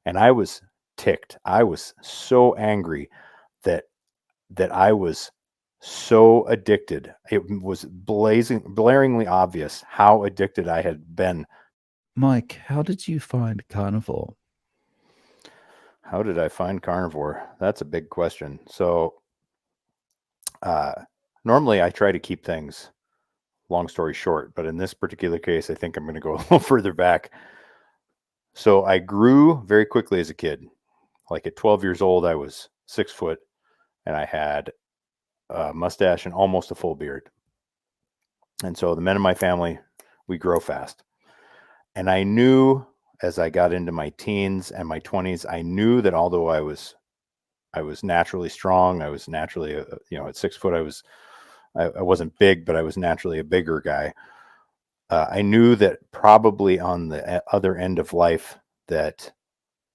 And I was ticked. I was so angry that I was so addicted. It was blaringly obvious how addicted I had been. Mike, how did you find Carnivore? How did I find Carnivore? That's a big question. So, uh, normally I try to keep things long story short, but in this particular case, I think I'm going to go a little further back. So, I grew very quickly as a kid. Like at 12 years old, I was 6 foot and I had a mustache and almost a full beard. And so, the men in my family, we grow fast. And I knew as I got into my teens and my 20s, I knew that although I was naturally strong, I was naturally at 6 foot, I wasn't big, but I was naturally a bigger guy. I knew that probably on the other end of life, that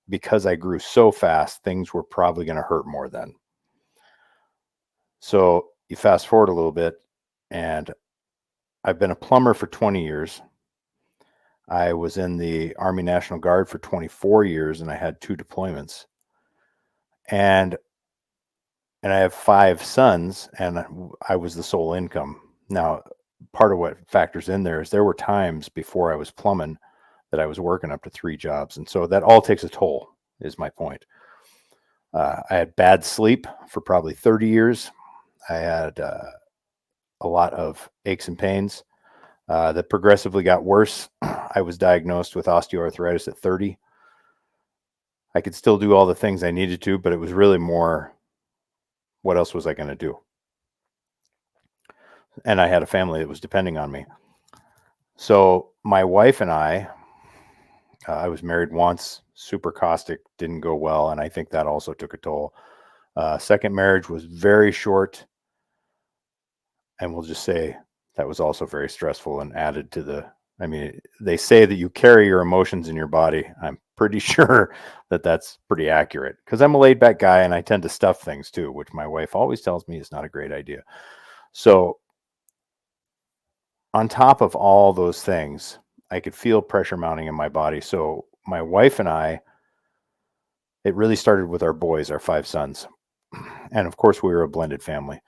because I grew so fast, things were probably going to hurt more then. So you fast forward a little bit, and I've been a plumber for 20 years. I was in the Army National Guard for 24 years, and I had 2 deployments. And I have 5 sons, and I was the sole income. Now, part of what factors in there is there were times before I was plumbing that I was working up to 3 jobs, and so that all takes a toll. Is my point. I had bad sleep for probably 30 years. I had a lot of aches and pains that progressively got worse. I was diagnosed with osteoarthritis at 30. I could still do all the things I needed to, but it was really more, what else was I going to do? And I had a family that was depending on me. So my wife and I was married once, super caustic, didn't go well, and I think that also took a toll. Second marriage was very short, and we'll just say that was also very stressful and added to the. I mean, they say that you carry your emotions in your body. I'm pretty sure that that's pretty accurate because I'm a laid back guy and I tend to stuff things too, which my wife always tells me is not a great idea. So, on top of all those things, I could feel pressure mounting in my body. So, my wife and I, it really started with our boys, our 5 sons. And of course, we were a blended family.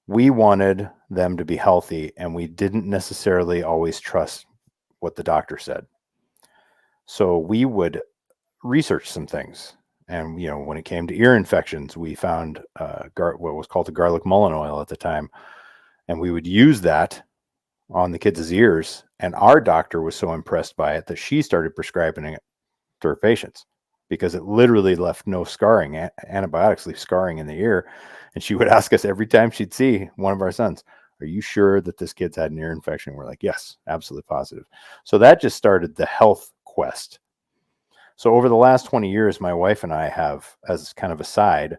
We wanted them to be healthy, and we didn't necessarily always trust what the doctor said. So we would research some things. And when it came to ear infections, we found what was called the garlic mullein oil at the time, and we would use that on the kids' ears. And our doctor was so impressed by it that she started prescribing it to her patients because it literally left no scarring. Antibiotics leave scarring in the ear. And she would ask us every time she'd see one of our sons, "Are you sure that this kid's had an ear infection?" We're like, "Yes, absolutely positive." So that just started the health quest. So over the last 20 years, my wife and I have, as kind of a side,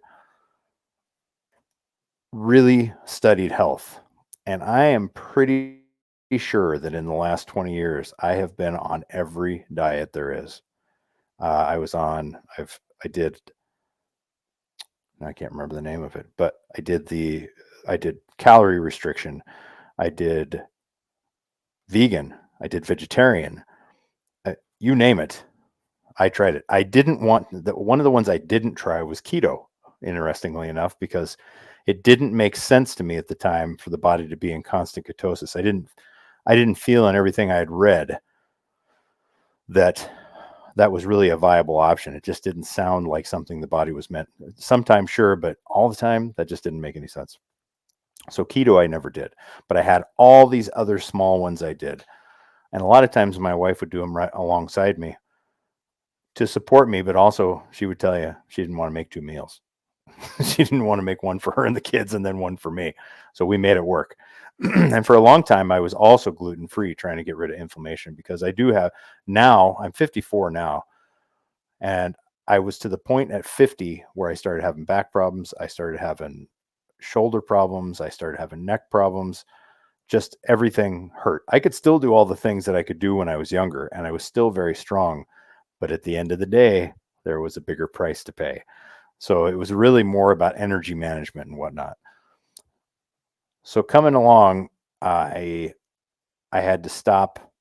really studied health. And I am pretty sure that in the last 20 years, I have been on every diet there is. I did, I can't remember the name of it, but I did calorie restriction. I did vegan. I did vegetarian. You name it. I tried it. I didn't want one of the ones I didn't try was keto, interestingly enough, because it didn't make sense to me at the time for the body to be in constant ketosis. I didn't feel in everything I had read that that was really a viable option. It just didn't sound like something the body was meant. Sometimes sure, but all the time that just didn't make any sense. So keto I never did, but I had all these other small ones I did. And a lot of times my wife would do them right alongside me to support me, but also she would tell you she didn't want to make 2 meals. She didn't want to make one for her and the kids and then one for me. So we made it work. And for a long time, I was also gluten free, trying to get rid of inflammation because I do have now, I'm 54 now, and I was to the point at 50 where I started having back problems. I started having shoulder problems. I started having neck problems. Just everything hurt. I could still do all the things that I could do when I was younger, and I was still very strong. But at the end of the day, there was a bigger price to pay. So it was really more about energy management and whatnot. So coming along, I had to stop.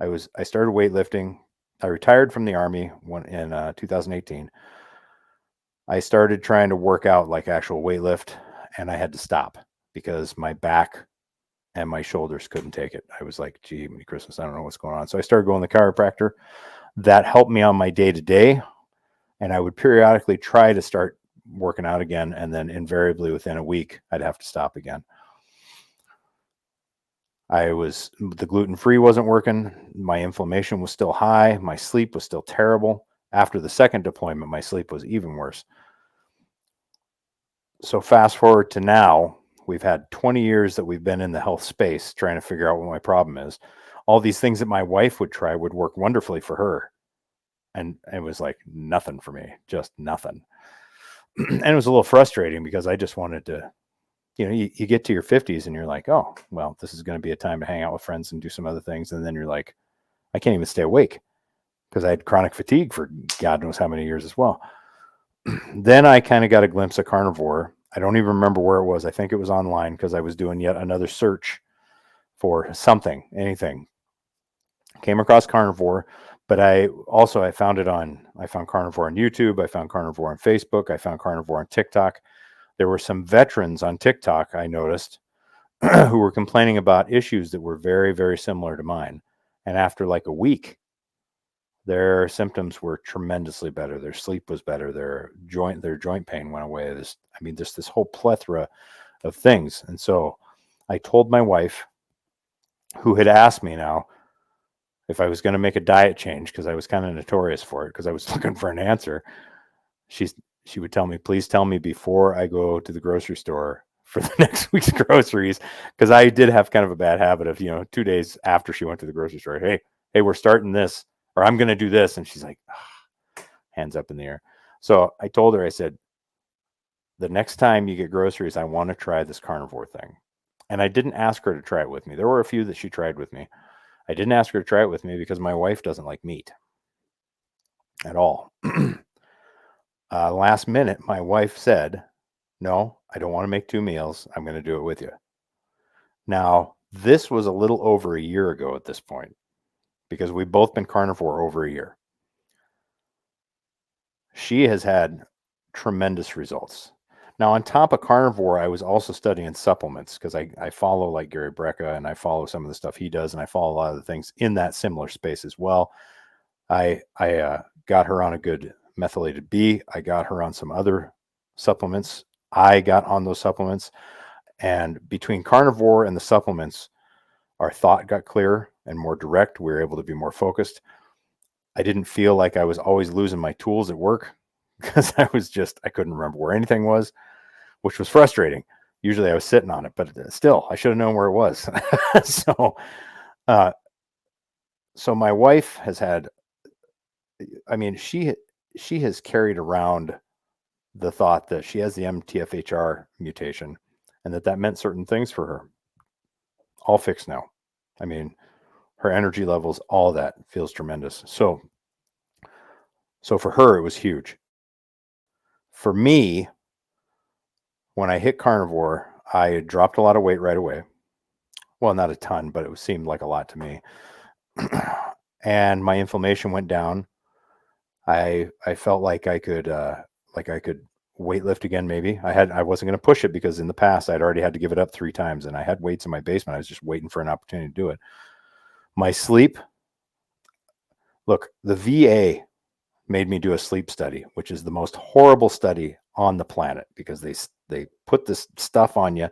I started weightlifting I retired from the Army in 2018. I started trying to work out like actual weightlift, and I had to stop because my back and my shoulders couldn't take it. I was like, gee, Christmas, I don't know what's going on. So I started going to the chiropractor. That helped me on my day to day. And I would periodically try to start working out again. And then invariably within a week, I'd have to stop again. The gluten-free wasn't working. My inflammation was still high. My sleep was still terrible. After the second deployment, my sleep was even worse. So fast forward to now, we've had 20 years that we've been in the health space trying to figure out what my problem is. All these things that my wife would try would work wonderfully for her. And it was like nothing for me, just nothing. And it was a little frustrating because I just wanted to, you get to your 50s and you're like, oh, well, this is going to be a time to hang out with friends and do some other things. And then you're like, I can't even stay awake because I had chronic fatigue for God knows how many years as well. Then I kind of got a glimpse of Carnivore. I don't even remember where it was. I think it was online because I was doing yet another search for something, anything. Came across Carnivore, but I found Carnivore on YouTube. I found Carnivore on Facebook. I found Carnivore on TikTok. There were some veterans on TikTok I noticed who were complaining about issues that were very, very similar to mine. And after like a week, their symptoms were tremendously better. Their sleep was better. Their joint pain went away. There's this whole plethora of things. And so I told my wife, who had asked me now if I was going to make a diet change, because I was kind of notorious for it, because I was looking for an answer. She would tell me, please tell me before I go to the grocery store for the next week's groceries, because I did have kind of a bad habit of, 2 days after she went to the grocery store, hey, we're starting this, or I'm going to do this. And she's like, hands up in the air. So I told her, I said, the next time you get groceries, I want to try this Carnivore thing. And I didn't ask her to try it with me. There were a few that she tried with me. I didn't ask her to try it with me because my wife doesn't like meat at all. Last minute, my wife said, no, I don't want to make 2 meals. I'm going to do it with you. Now, this was a little over a year ago at this point, because we've both been carnivore over a year. She has had tremendous results. Now, on top of carnivore, I was also studying supplements because I follow like Gary Brecka, and I follow some of the stuff he does, and I follow a lot of the things in that similar space as well. I got her on a good methylated B. I got her on some other supplements. I got on those supplements, and between carnivore and the supplements, our thought got clearer and more direct. We were able to be more focused. I didn't feel like I was always losing my tools at work because I couldn't remember where anything was, which was frustrating. Usually I was sitting on it, but still, I should have known where it was. So my wife has had, she has carried around the thought that she has the MTFHR mutation and that meant certain things for her. All fixed now. Her energy levels, all that feels tremendous. So for her, it was huge. For me, when I hit carnivore, I dropped a lot of weight right away. Well, not a ton, but it seemed like a lot to me. And my inflammation went down. I felt like I could weightlift again. Maybe I wasn't going to push it because in the past I'd already had to give it up 3 times, and I had weights in my basement. I was just waiting for an opportunity to do it. My sleep. Look, the VA made me do a sleep study, which is the most horrible study on the planet because they put this stuff on you,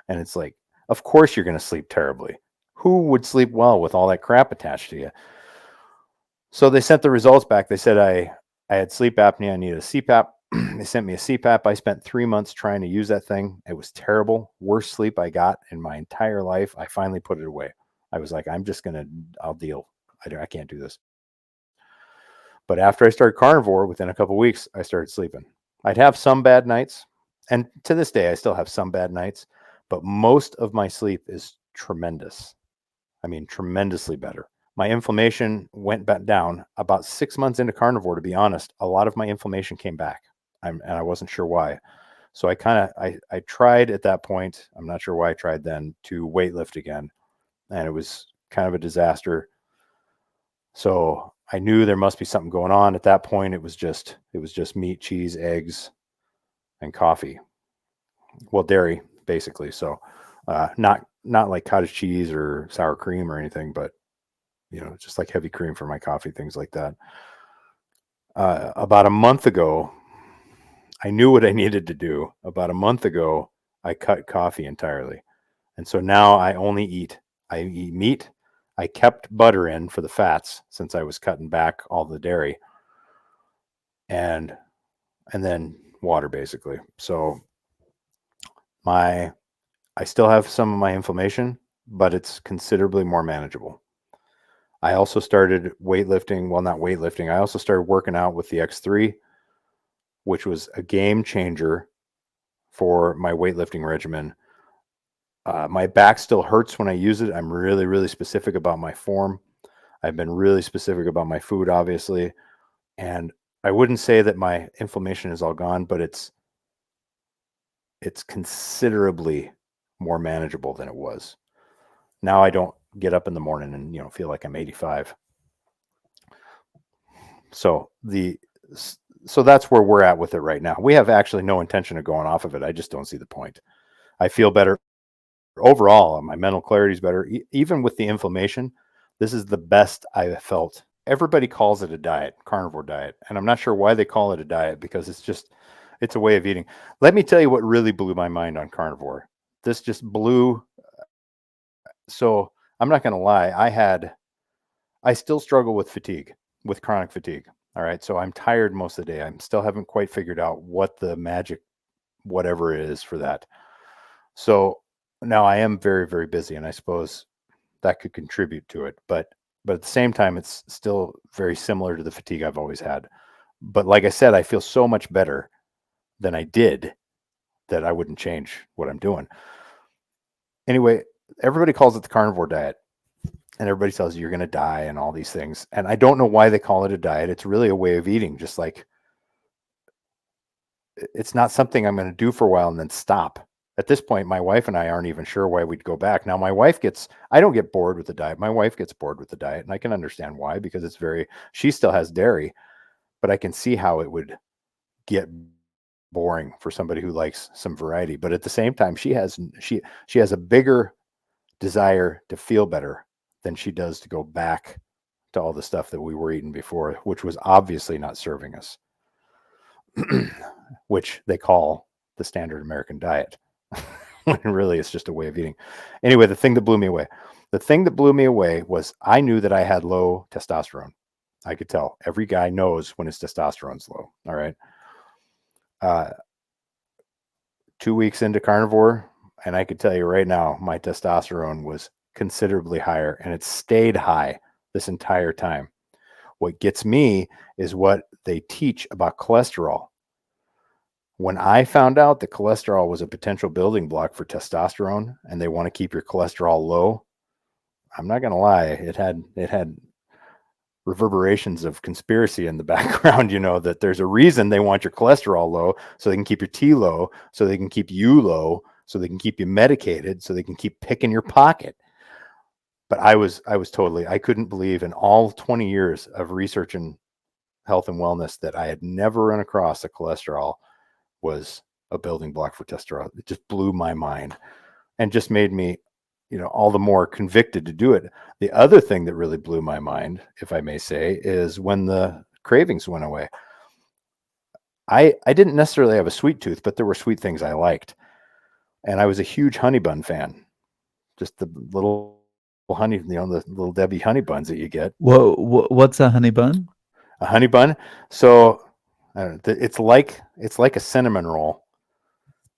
and it's like, of course you're going to sleep terribly. Who would sleep well with all that crap attached to you? So they sent the results back. They said I had sleep apnea. I needed a CPAP. They sent me a CPAP. I spent 3 months trying to use that thing. It was terrible. Worst sleep I got in my entire life. I finally put it away. I was like, I'll deal. I can't do this. But after I started carnivore, within a couple of weeks, I started sleeping. I'd have some bad nights. And to this day, I still have some bad nights. But most of my sleep is tremendous. Tremendously better. My inflammation went back down about 6 months into carnivore. To be honest, a lot of my inflammation came back, and I wasn't sure why. So I tried at that point. I'm not sure why I tried then to weightlift again, and it was kind of a disaster. So I knew there must be something going on. At that point, it was just meat, cheese, eggs, and coffee. Well, dairy basically. So not like cottage cheese or sour cream or anything, but just like heavy cream for my coffee, things like that. About a month ago, I knew what I needed to do. About a month ago, I cut coffee entirely. And so now I eat meat. I kept butter in for the fats since I was cutting back all the dairy, and then water basically. So my I still have some of my inflammation, but it's considerably more manageable. I also started weightlifting. Well, not weightlifting. I also started working out with the X3, which was a game changer for my weightlifting regimen. My back still hurts when I use it. I'm really, really specific about my form. I've been really specific about my food, obviously. And I wouldn't say that my inflammation is all gone, but it's considerably more manageable than it was. Now I don't get up in the morning and feel like I'm 85. So that's where we're at with it right now. We have actually no intention of going off of it. I just don't see the point. I feel better overall. My mental clarity is better. Even with the inflammation, this is the best I've felt. Everybody calls it a diet, carnivore diet. And I'm not sure why they call it a diet, because it's a way of eating. Let me tell you what really blew my mind on carnivore. This just blew. So I'm not going to lie. I still struggle with fatigue, with chronic fatigue. All right. So I'm tired most of the day. I still haven't quite figured out what the magic, whatever it is for that. So now I am very, very busy, and I suppose that could contribute to it. But at the same time, it's still very similar to the fatigue I've always had. But like I said, I feel so much better than I did that I wouldn't change what I'm doing. Anyway, everybody calls it the carnivore diet, and everybody tells you you're going to die and all these things. And I don't know why they call it a diet. It's really a way of eating, just like it's not something I'm going to do for a while and then stop. At this point, my wife and I aren't even sure why we'd go back. Now, I don't get bored with the diet. My wife gets bored with the diet, and I can understand why, because she still has dairy, but I can see how it would get boring for somebody who likes some variety. But at the same time, she has a bigger desire to feel better than she does to go back to all the stuff that we were eating before, which was obviously not serving us, which they call the standard American diet. When really it's just a way of eating. Anyway, the thing that blew me away was I knew that I had low testosterone. I could tell. Every guy knows when his testosterone's low. All right. 2 weeks into carnivore, and I could tell you right now, my testosterone was considerably higher, and it stayed high this entire time. What gets me is what they teach about cholesterol. When I found out that cholesterol was a potential building block for testosterone, and they want to keep your cholesterol low, I'm not going to lie, it had reverberations of conspiracy in the background, that there's a reason they want your cholesterol low, so they can keep your T low, so they can keep you low, so they can keep you medicated, so they can keep picking your pocket. But I couldn't believe in all 20 years of research in health and wellness that I had never run across that cholesterol was a building block for testosterone. It just blew my mind and just made me, all the more convicted to do it. The other thing that really blew my mind, if I may say, is when the cravings went away. I didn't necessarily have a sweet tooth, but there were sweet things I liked. And I was a huge honey bun fan. Just the little honey, the little Debbie honey buns that you get. What's a honey bun? A honey bun. So it's like a cinnamon roll,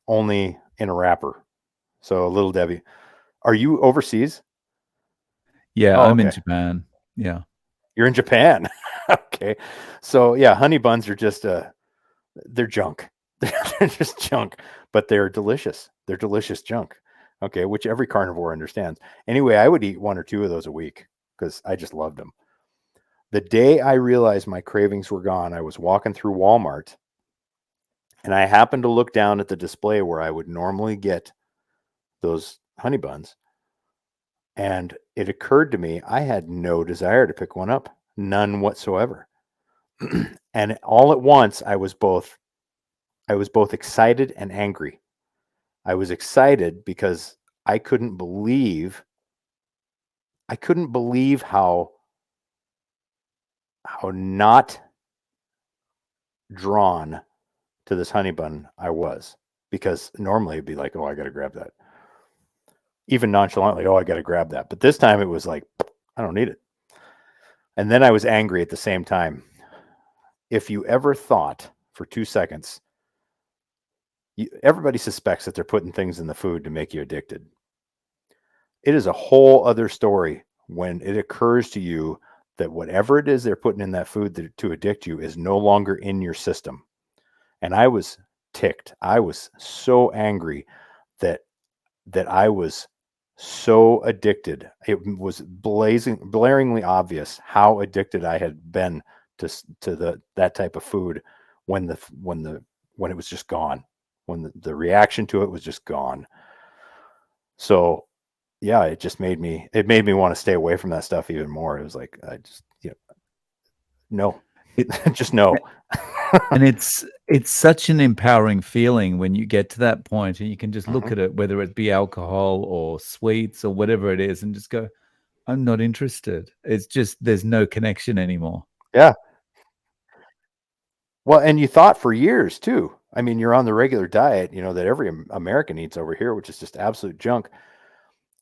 only in a wrapper. So a little Debbie. Are you overseas? Yeah, Oh, I'm in okay. Japan. Yeah. You're in Japan. Okay. So yeah, honey buns are just they're junk. They're just junk, but they're delicious. They're delicious junk. Okay, which every carnivore understands. Anyway, I would eat 1 or 2 of those a week because I just loved them. The day I realized my cravings were gone, I was walking through Walmart, and I happened to look down at the display where I would normally get those honey buns. And it occurred to me I had no desire to pick one up. None whatsoever. And all at once, I was both excited and angry. I was excited because I couldn't believe I couldn't believe how not drawn to this honey bun I was, because normally it'd be like, oh, I got to grab that. Even nonchalantly, oh, I got to grab that. But this time it was like, I don't need it. And then I was angry at the same time. If you ever thought for 2 seconds, everybody suspects that they're putting things in the food to make you addicted. It is a whole other story when it occurs to you that whatever it is they're putting in that food to addict you is no longer in your system. And I was ticked. I was so angry that I was so addicted. It was blaringly obvious how addicted I had been to that type of food when when it was just gone, when the reaction to it was just gone. So yeah, it made me want to stay away from that stuff even more. It was like I just no, It, just no. and it's such an empowering feeling when you get to that point and you can just look Hmm. at it, whether it be alcohol or sweets or whatever it is, and just go, I'm not interested. It's just there's no connection anymore. Yeah. Well, and you thought for years too. I mean, you're on the regular diet, that every American eats over here, which is just absolute junk.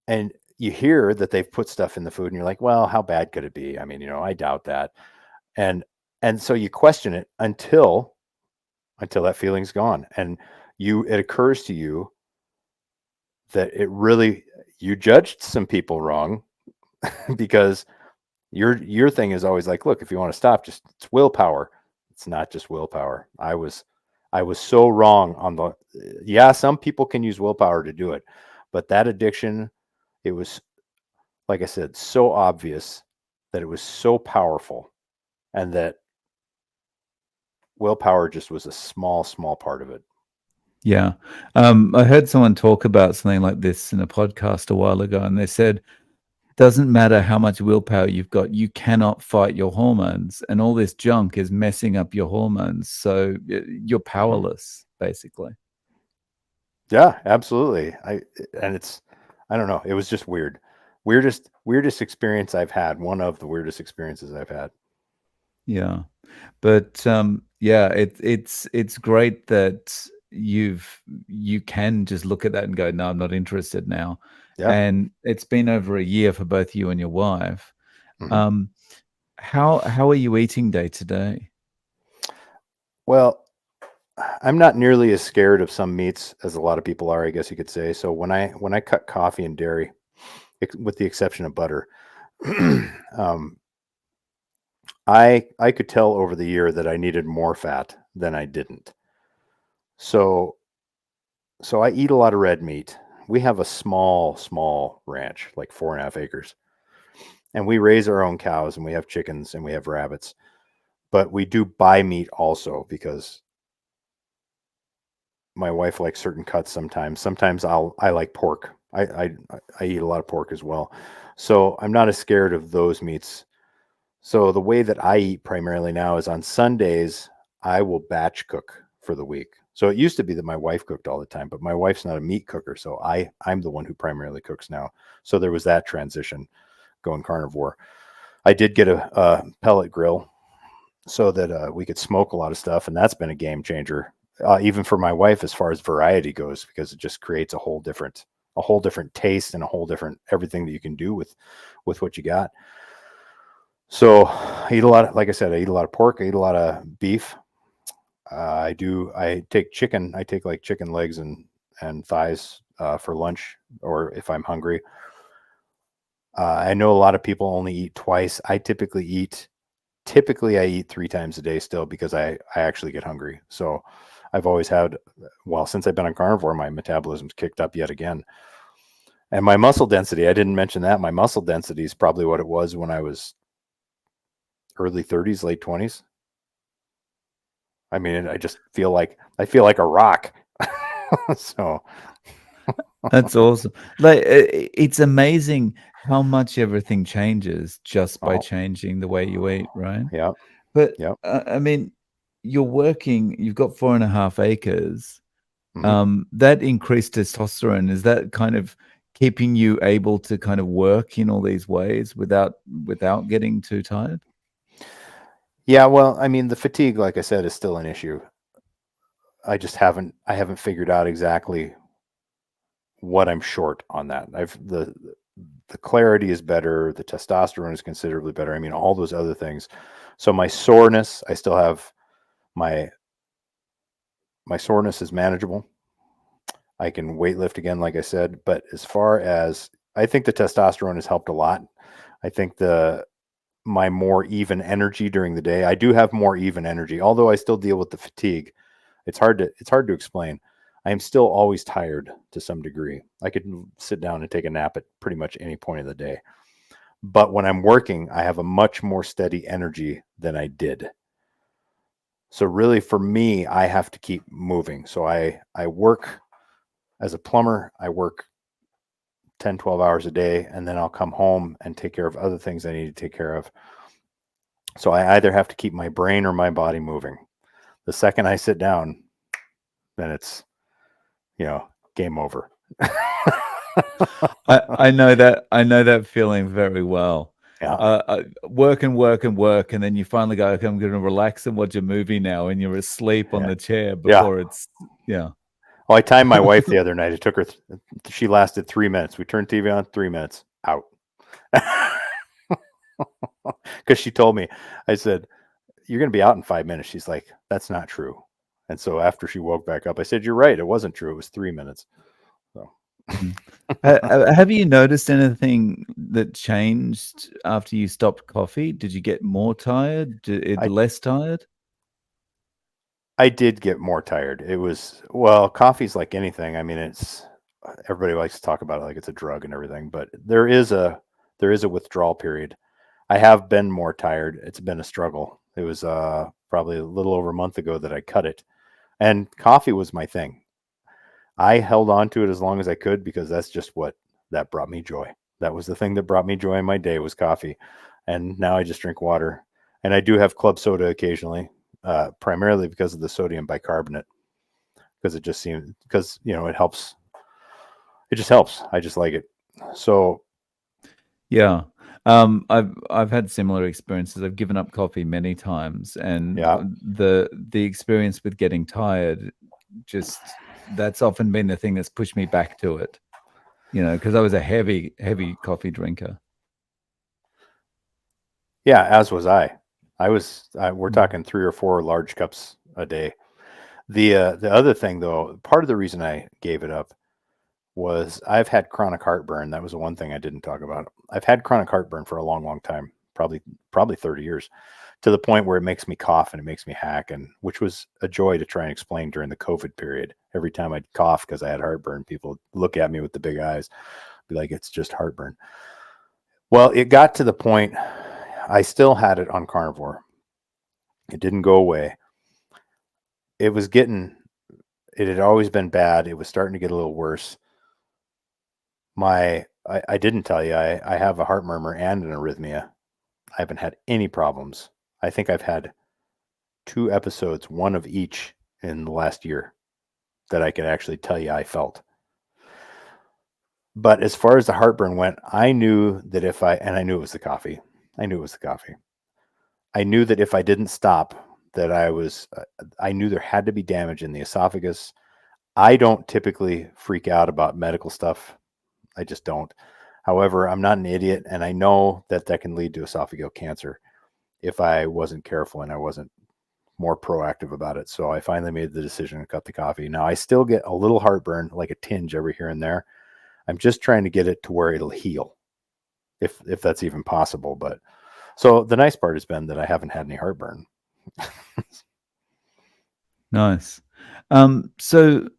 And you hear that they've put stuff in the food, and you're like, well, how bad could it be? I mean, I doubt that. And so you question it until that feeling's gone, and it occurs to you that you judged some people wrong because your thing is always like, look, if you want to stop, just it's willpower. It's not just willpower. I was so wrong on yeah, some people can use willpower to do it, but that addiction, it was, like I said, so obvious that it was so powerful, and that willpower just was a small part of it. Yeah. I heard someone talk about something like this in a podcast a while ago, and they said, doesn't matter how much willpower you've got, you cannot fight your hormones, and all this junk is messing up your hormones. So you're Hmm. powerless, basically. Yeah, absolutely. And I don't know. It was just weird. Weirdest experience I've had. One of the weirdest experiences I've had. Yeah. But yeah, it's great that you can just look at that and go, no, I'm not interested now. Yeah. And it's been over a year for both you and your wife. Hmm. Um, how are you eating day to day? Well, I'm not nearly as scared of some meats as a lot of people are, I guess you could say. So when I cut coffee and dairy, with the exception of butter, um, I could tell over the year that I needed more fat than I didn't. So I eat a lot of red meat. We have a small ranch, like 4.5 acres, and we raise our own cows, and we have chickens, and we have rabbits. But we do buy meat also because my wife likes certain cuts sometimes. Sometimes I like pork. I eat a lot of pork as well. So I'm not as scared of those meats. So the way that I eat primarily now is on Sundays, I will batch cook for the week. So it used to be that my wife cooked all the time, but my wife's not a meat cooker, so I'm the one who primarily cooks now. So there was that transition going carnivore. I did get a pellet grill so that we could smoke a lot of stuff, and that's been a game changer, even for my wife as far as variety goes, because it just creates a whole different taste and a whole different everything that you can do with what you got. So I eat a lot of, like I said, I eat a lot of pork. I eat a lot of beef. I take chicken. I take like chicken legs and thighs for lunch, or if I'm hungry. I know a lot of people only eat twice. Typically I eat 3 times a day still, because I actually get hungry. So I've always had, well, since I've been on carnivore, my metabolism's kicked up yet again. And my muscle density, I didn't mention that. My muscle density is probably what it was when I was early 30s, late 20s. I mean, I feel like a rock. So That's awesome. Like it's amazing how much everything changes just by Oh, changing the way you eat, right? yep, But yep. I mean, you're working, you've got 4.5 acres. Hmm. That increased testosterone, is that kind of keeping you able to kind of work in all these ways without getting too tired? Yeah, well, I mean, the fatigue, like I said, is still an issue. I haven't figured out exactly what I'm short on that. The clarity is better, the testosterone is considerably better. I mean, all those other things. So my soreness, I still have my my soreness is manageable. I can weight lift again, like I said. But as far as I think the testosterone has helped a lot. I think the my more even energy during the day. I do have more even energy, although I still deal with the fatigue. It's hard to explain. I am still always tired to some degree. I could sit down and take a nap at pretty much any point of the day. But when I'm working, I have a much more steady energy than I did. So really for me, I have to keep moving. So I work as a plumber, I work 10, 12 hours a day, and then I'll come home and take care of other things I need to take care of. So I either have to keep my brain or my body moving. The second I sit down, then it's, you know, game over. I know that feeling very well. Yeah. Work and work and work, and then you finally go, okay, I'm going to relax and watch a movie now, and you're asleep on Yeah. the chair Yeah. before it's yeah. Well, I timed my wife the other night. It took her, she lasted 3 minutes. We turned TV on, 3 minutes, out. Because she told me, I said, "You're going to be out in 5 minutes." She's like, "That's not true." And so after she woke back up, I said, "You're right. It wasn't true. It was 3 minutes." So Mhm. Have you noticed anything that changed after you stopped coffee? Did you get more tired? I, Less tired? I did get more tired. It was, well, coffee's like anything. I mean, it's, everybody likes to talk about it like it's a drug and everything, but there is a withdrawal period. I have been more tired. It's been a struggle. It was probably a little over a month ago that I cut it. And coffee was my thing. I held on to it as long as I could because that's just what that brought me joy. That was the thing that brought me joy in my day was coffee. And now I just drink water. And I do have club soda occasionally, primarily because of the sodium bicarbonate, because it just seems, because, it helps. It just helps. I just like it. So, Yeah. I've had similar experiences. I've given up coffee many times, and yeah. the experience with getting tired, just that's often been the thing that's pushed me back to it. Because I was a heavy coffee drinker. Yeah, as was I. We're Mm. talking 3 or 4 large cups a day. The other thing though, part of the reason I gave it up was I've had chronic heartburn. That was the one thing I didn't talk about. I've had chronic heartburn for a long, long time, probably 30 years, to the point where it makes me cough and it makes me hack, and which was a joy to try and explain during the COVID period. Every time I'd cough because I had heartburn, people look at me with the big eyes, be like, "It's just heartburn." Well, it got to the point I still had it on carnivore. It didn't go away. It was getting it had always been bad. It was starting to get a little worse. I didn't tell you, I have a heart murmur and an arrhythmia. I haven't had any problems. I think I've had 2 episodes, one of each in the last year that I could actually tell you I felt. But as far as the heartburn went, I knew that and I knew it was the coffee. I knew it was the coffee. I knew that if I didn't stop, that I knew there had to be damage in the esophagus. I don't typically freak out about medical stuff. I just don't. However, I'm not an idiot, and I know that that can lead to esophageal cancer if I wasn't careful and I wasn't more proactive about it. So I finally made the decision to cut the coffee. Now I still get a little heartburn, like a tinge every here and there. I'm just trying to get it to where it'll heal, if that's even possible. But so the nice part has been that I haven't had any heartburn. Nice. So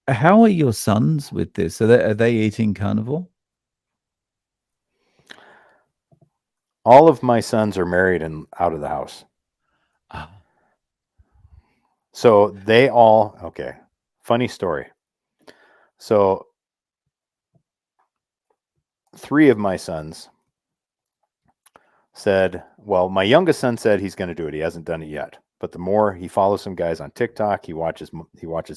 how are your sons with this? Are they eating carnivore? All of my sons are married and out of the house. Ah, So they all, okay, funny story. So 3 of my sons said, well, my youngest son said he's going to do it. He hasn't done it yet. But the more he follows some guys on TikTok, he watches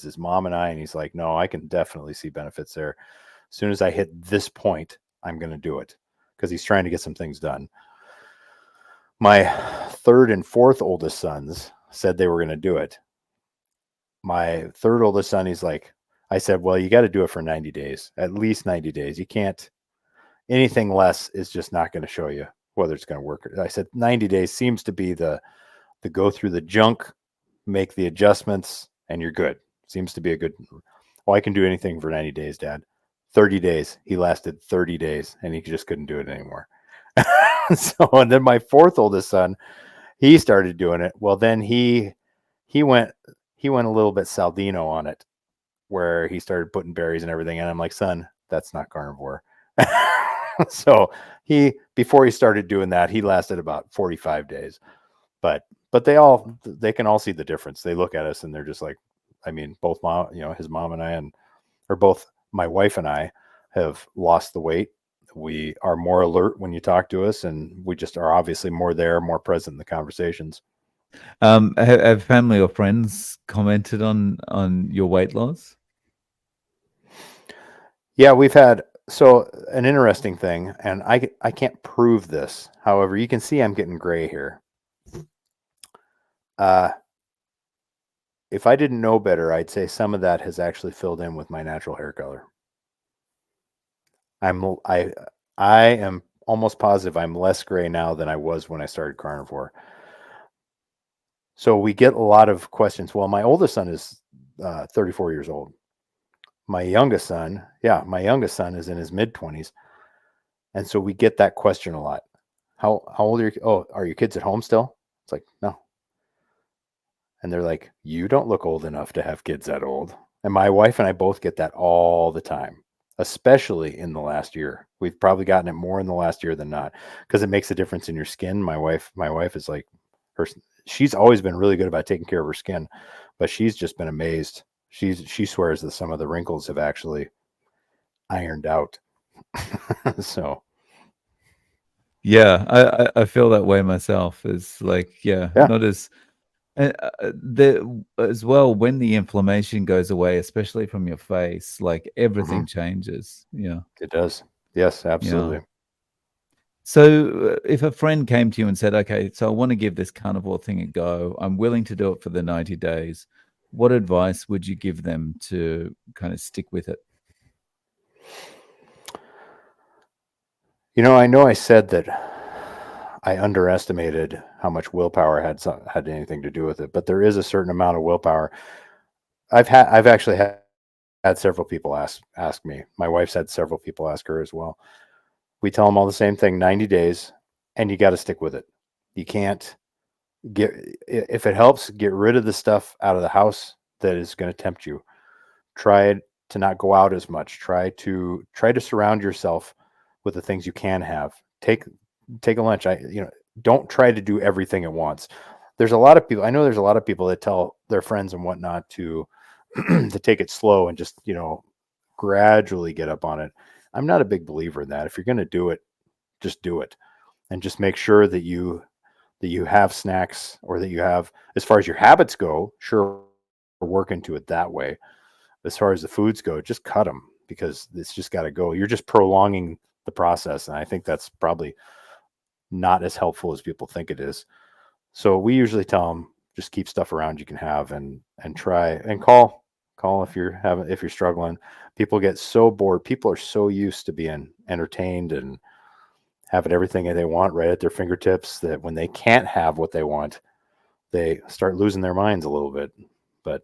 his mom and I, and he's like, no, I can definitely see benefits there. As soon as I hit this point, I'm going to do it, because he's trying to get some things done. My third and fourth oldest sons said they were going to do it. My third oldest son, he's like, I said, well, you got to do it for 90 days, at least 90 days. You can't, anything less is just not going to show you whether it's going to work. I said 90 days seems to be the go through the junk, make the adjustments, and you're good. Seems to be a good, oh, I can do anything for 90 days, Dad. 30 days. He lasted 30 days and he just couldn't do it anymore. So, and then my fourth oldest son, he started doing it. Well, then he went a little bit Saldino on it, where he started putting berries and everything. And I'm like, son, that's not carnivore. So before he started doing that, he lasted about 45 days. But they can all see the difference. They look at us and they're just like, I mean, both his mom and I, or both my wife and I have lost the weight. We are more alert when you talk to us, and we just are obviously more present in the conversations. Have family or friends commented on your weight loss? Yeah, we've had, so an interesting thing, and I can't prove this. However, you can see I'm getting gray here. If I didn't know better, I'd say some of that has actually filled in with my natural hair color. I am almost positive I'm less gray now than I was when I started carnivore. So we get a lot of questions. Well, my oldest son is 34 years old. My youngest son is in his mid-20s. And so we get that question a lot. How old are you? Oh, are your kids at home still? It's like, no. And they're like, you don't look old enough to have kids that old. And my wife and I both get that all the time, especially in the last year. We've probably gotten it more in the last year than not, because it makes a difference in your skin. My wife is like, she's always been really good about taking care of her skin, but she's just been amazed. She swears that some of the wrinkles have actually ironed out. So yeah, I feel that way myself. It's like, yeah, not as as well, when the inflammation goes away, especially from your face, like everything changes. Yeah, it does. Yes, absolutely. Yeah. So if a friend came to you and said, okay, so I want to give this carnivore thing a go, I'm willing to do it for the 90 days, what advice would you give them to kind of stick with it? I know I said that I underestimated how much willpower had anything to do with it, but there is a certain amount of willpower. I've actually had several people ask me. My wife's had several people ask her as well. We tell them all the same thing: 90 days, and you got to stick with it. You can't if it helps, get rid of the stuff out of the house that is going to tempt you. Try to not go out as much. Try to surround yourself with the things you can have. Take a lunch. Don't try to do everything at once. There's a lot of people. I know there's a lot of people that tell their friends and whatnot to to take it slow and just gradually get up on it. I'm not a big believer in that. If you're going to do it, just do it, and just make sure that you have snacks, or that you have, as far as your habits go, sure, work into it that way. As far as the foods go, just cut them, because it's just got to go. You're just prolonging the process, and I think that's probably not as helpful as people think it is. So we usually tell them, just keep stuff around you can have, and try and call if you're struggling. People get so bored. People are so used to being entertained and having everything that they want right at their fingertips, that when they can't have what they want, they start losing their minds a little bit. But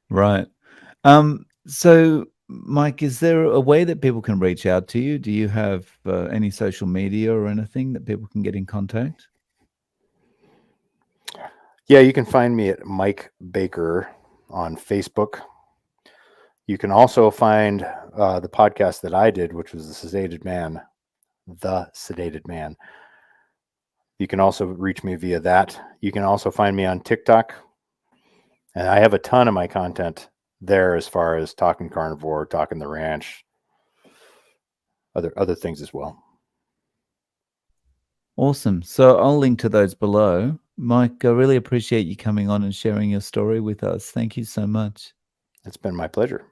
Right. So Mike, is there a way that people can reach out to you? Do you have any social media or anything that people can get in contact? yeah, you can find me at Mike Baker on Facebook. You can also find the podcast that I did, which was The Sedated Man. You can also reach me via that. You can also find me on TikTok. And I have a ton of my content there as far as talking carnivore, talking the ranch, other things as well. Awesome. So I'll link to those below. Mike, I really appreciate you coming on and sharing your story with us. Thank you so much. It's been my pleasure.